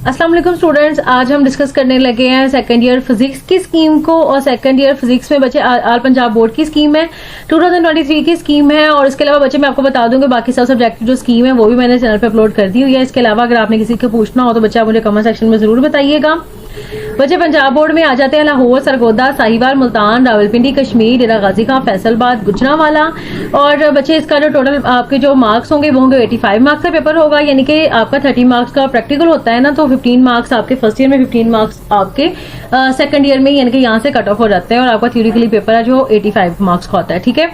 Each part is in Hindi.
अस्सलाम वालेकुम स्टूडेंट्स, आज हम डिस्कस करने लगे हैं सेकंड ईयर फिजिक्स की स्कीम को। और सेकंड ईयर फिजिक्स में बच्चे आल पंजाब बोर्ड की स्कीम है, 2023 की स्कीम है। और इसके अलावा बच्चे मैं आपको बता दूंगी बाकी सब सब्जेक्ट की जो स्कीम है वो भी मैंने चैनल पे अपलोड कर दी हुई है। इसके अलावा अगर आपने किसी को पूछना हो तो बच्चे आप मुझे कमेंट सेक्शन में जरूर बताइएगा। बच्चे पंजाब बोर्ड में आ जाते हैं लाहौर, सरगोदा, साहिवाल, मुल्तान, रावलपिंडी, कश्मीर, डेरा गाजी खां, फैसलाबाद, गुजरांवाला। और बच्चे इसका जो टोटल आपके जो मार्क्स होंगे वो होंगे 85 मार्क्स का पेपर होगा, यानी कि आपका 30 मार्क्स का प्रैक्टिकल होता है ना, तो 15 मार्क्स आपके फर्स्ट ईयर में, 15 मार्क्स आपके सेकंड ईयर में, यानी कि यहाँ से कट ऑफ हो जाते हैं। और आपका थ्योरेटिकली पेपर है जो 85 मार्क्स का होता है। ठीक है,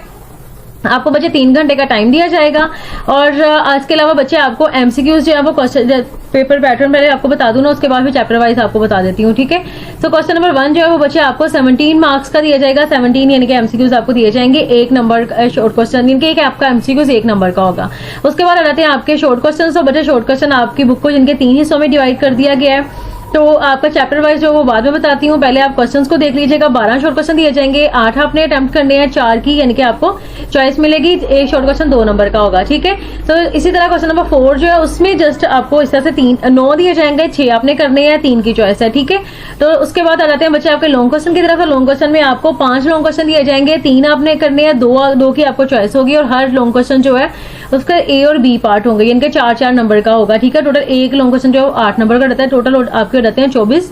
आपको बच्चे 3 घंटे का टाइम दिया जाएगा। और इसके अलावा बच्चे आपको एमसीक्यूज जो है वो क्वेश्चन पेपर पैटर्न पहले आपको बता दूं ना, उसके बाद भी चैप्टर वाइज आपको बता देती हूँ। ठीक है, तो क्वेश्चन नंबर 1 जो है वो बच्चे आपको 17 मार्क्स का दिया जाएगा। 17 यानी कि एमसीक्यूज आपको दिए जाएंगे, 1 नंबर शॉर्ट क्वेश्चन, यानी कि आपका एमसीक्यूज 1 नंबर का होगा। उसके बाद आ जाते हैं आपके शॉर्ट क्वेश्चन। तो बच्चे शॉर्ट क्वेश्चन आपकी बुक को जिनके 3 हिस्सों में डिवाइड कर दिया गया है, तो आपका चैप्टर वाइज जो वो बाद में बताती हूँ, पहले आप क्वेश्चंस को देख लीजिएगा। 12 शॉर्ट क्वेश्चन दिए जाएंगे, 8 आपने अटेम्प्ट करने हैं, 4 की यानी कि आपको चॉइस मिलेगी। एक शॉर्ट क्वेश्चन 2 नंबर का होगा। ठीक है, तो इसी तरह क्वेश्चन नंबर 4 जो है उसमें जस्ट आपको इस तरह से 9 दिए जाएंगे, 6 आपने करने हैं, 3 की चॉइस है। ठीक है, तो उसके बाद आ जाते हैं बच्चे आपके लॉन्ग क्वेश्चन की तरफ। लॉन्ग क्वेश्चन में आपको 5 लॉन्ग क्वेश्चन दिए जाएंगे, 3 आपने करने हैं, 2 की आपको चॉइस होगी। और हर लॉन्ग क्वेश्चन जो है उसका ए और बी पार्ट होंगे, यानी कि 4-4 नंबर का होगा। ठीक है, टोटल एक लॉन्ग क्वेश्चन जो 8 नंबर का रहता है, टोटल आपके हो जाते हैं 24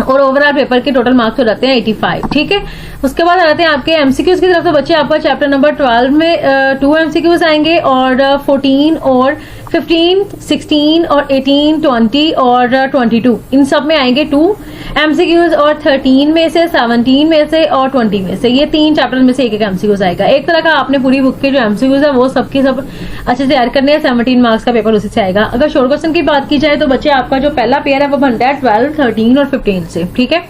और ओवरऑल पेपर के टोटल मार्क्स हो जाते हैं 85। ठीक है, उसके बाद आ जाते हैं आपके एमसीक्यूज की तरफ। तो बच्चे आपका चैप्टर नंबर 12 में 2 एमसीक्यूज आएंगे और 14 और 15, 16 और 18, 20 और 22 इन सब में आएंगे 2 एमसीक्यूज। और 13 में से, 17 में से और 20 में से, ये 3 चैप्टर में से एक एमसीक्यूज आएगा। एक तरह का आपने पूरी बुक के जो एमसीक्यूज है वो सबके सब अच्छे से तैयार करने हैं। 17 मार्क्स का पेपर उसी से आएगा। अगर शॉर्ट क्वेश्चन की बात की जाए तो बच्चे आपका जो पहला पेयर है वो बनता है 12, 13 और 15 से। ठीक है,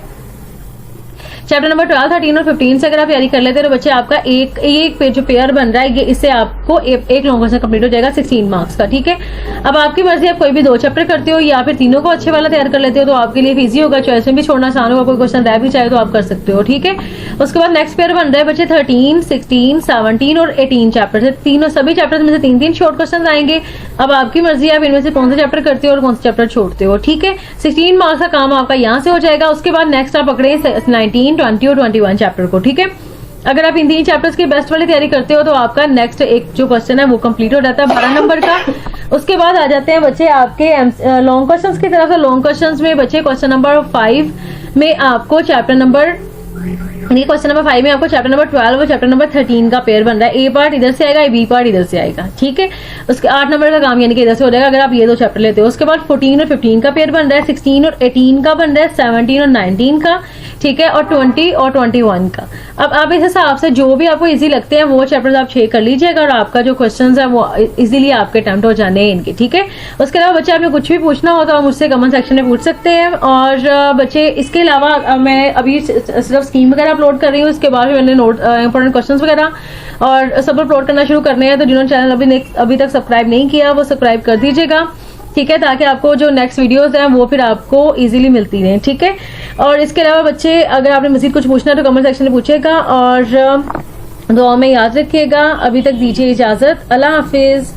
चैप्टर नंबर 12, 13 और 15 से अगर आप तैयारी कर लेते हैं तो बच्चे आपका एक जो पेयर बन रहा है ये इससे आपको एक लॉन्ग क्वेश्चन कंप्लीट हो जाएगा 16 मार्क्स का। ठीक है, अब आपकी मर्जी, आप कोई भी 2 चैप्टर करते हो या फिर तीनों को अच्छे वाला तैयार कर लेते हो तो आपके लिए इजी होगा। चॉइस में भी छोड़ना आसान होगा, कोई क्वेश्चन रह भी चाहे तो आप कर सकते हो। ठीक है, उसके बाद नेक्स्ट पेयर बन रहा है बच्चे 13, 16, 17 और 18 चैप्टर से। तीनों सभी चैप्टर में से 3-3 शॉर्ट क्वेश्चन आएंगे। अब आपकी मर्जी, आप इनमें से कौन से चैप्टर करते हो और कौन से चैप्टर छोड़ते हो। ठीक है, 16 मार्क्स का काम आपका यहाँ से हो जाएगा। उसके बाद नेक्स्ट आप पकड़े 19, 20 और 21 चैप्टर को। ठीक है, अगर आप इन 3 चैप्टर्स की बेस्ट वाली तैयारी करते हो तो आपका नेक्स्ट एक जो क्वेश्चन है वो कंप्लीट हो जाता है 12 नंबर का। उसके बाद आ जाते हैं बच्चे आपके लॉन्ग क्वेश्चंस की तरफ। लॉन्ग क्वेश्चंस में बच्चे क्वेश्चन नंबर 5 में आपको चैप्टर नंबर 12 और चैप्टर नंबर 13 का पेयर बन रहा है। ए पार्ट इधर से आएगा, बी पार्ट इधर से आएगा। ठीक है, उसके 8 नंबर का काम यानी कि इधर से हो जाएगा अगर आप ये 2 चैप्टर लेते हो। उसके बाद 14 और 15 का पेयर बन रहा है, 16 और 18 का बन रहा है, 17 और 19 का। ठीक है, और 20 और 21 का। अब आप इस हिसाब से जो भी आपको इजी लगते हैं वो चैप्टर्स आप 6 कर लीजिएगा और आपका जो क्वेश्चंस है वो इजीली आपके अटेम्प्ट हो जाने हैं इनके। ठीक है, उसके अलावा बच्चे आपने कुछ भी पूछना हो तो आप मुझसे कमेंट सेक्शन में पूछ सकते हैं। और बच्चे इसके अलावा मैं अभी सिर्फ स्कीम वगैरह अपलोड कर रही हूँ, इसके बाद मैंने नोट इंपॉर्टेंट क्वेश्चंस वगैरह और सब अपलोड करना शुरू करने हैं। तो जिन्होंने चैनल अभी तक सब्सक्राइब नहीं किया वो सब्सक्राइब कर दीजिएगा। ठीक है, ताकि आपको जो नेक्स्ट वीडियोस हैं वो फिर आपको इजीली मिलती रहें। ठीक है, और इसके अलावा बच्चे अगर आपने मजीद कुछ पूछना है तो कमेंट सेक्शन में पूछेगा और दुआ में याद रखिएगा। अभी तक दीजिए इजाजत, अल्लाह हाफिज।